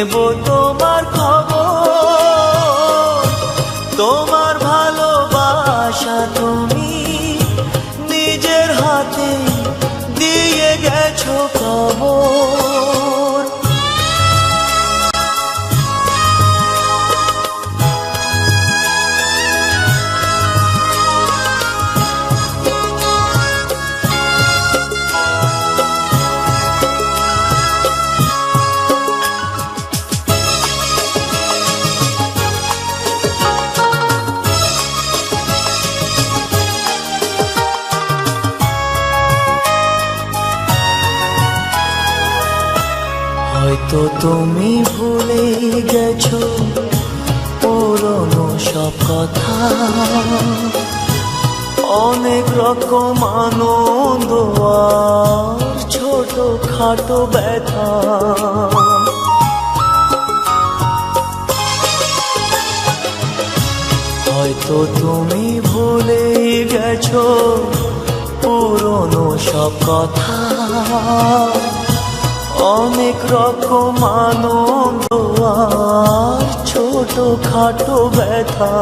নেব তোমার খবর, তোমার ভালোবাসা তুমি নিজের হাতে দিয়ে গেছো খবর। হয়তো তুমি ভুলে গেছো পুরনো সব কথা, অনেক রকম আনন্দ আর ছোট খাটো ব্যথা। হয়তো তুমি ভুলে গেছো পুরনো সব কথা, অনেক রকম আনন্দ আর ছোট খাটো ব্যথা।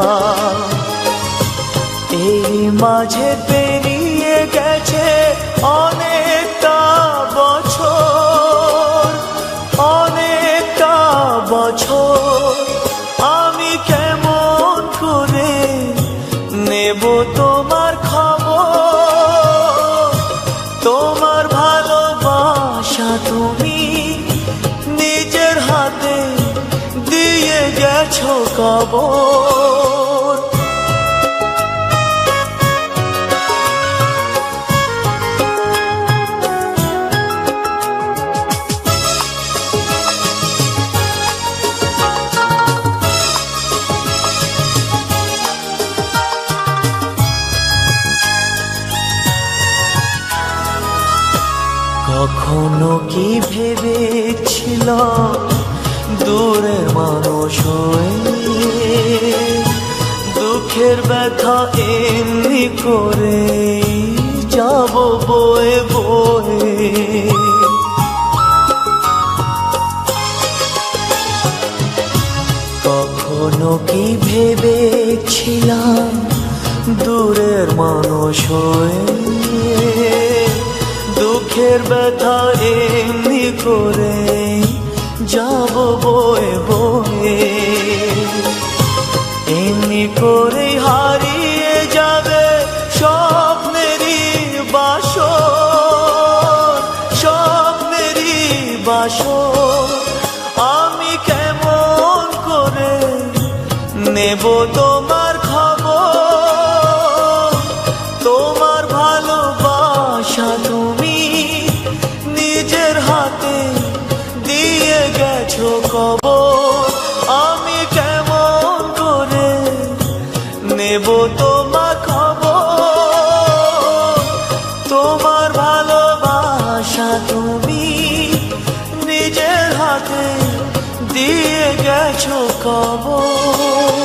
এই মাঝে পেরিয়ে গেছে অনেকটা বছর, অনেকটা বছর। আমি কেমন করে নেব তোমার খবর, তোমার ভালোবাসা তুমি নিজের হাতে দিয়ে গেছো খবর। কখনো কি ভেবেছিলাম দূরের মানুষ হয়ে দুঃখের ব্যথা এমনি করে যাব বয়ে বয়ে। কখনো কি ভেবেছিলাম দূরের মানুষ হয়ে দুঃখের ব্যথা এমনি করে যাব বয়ে বয়ে। এমনি করে হারিয়ে যাবে স্বপ্নেরই বাসর, স্বপ্নেরই বাসর। আমি কেমন করে নেব তোমার খবর, তোমার ভালোবাসা তুমি নিজের হাতে দিয়ে গেছো খবর। আমি কেমন করে নেব তোমার খবর, তোমার ভালোবাসা তুমি নিজের হাতে দিয়ে গেছো খবর।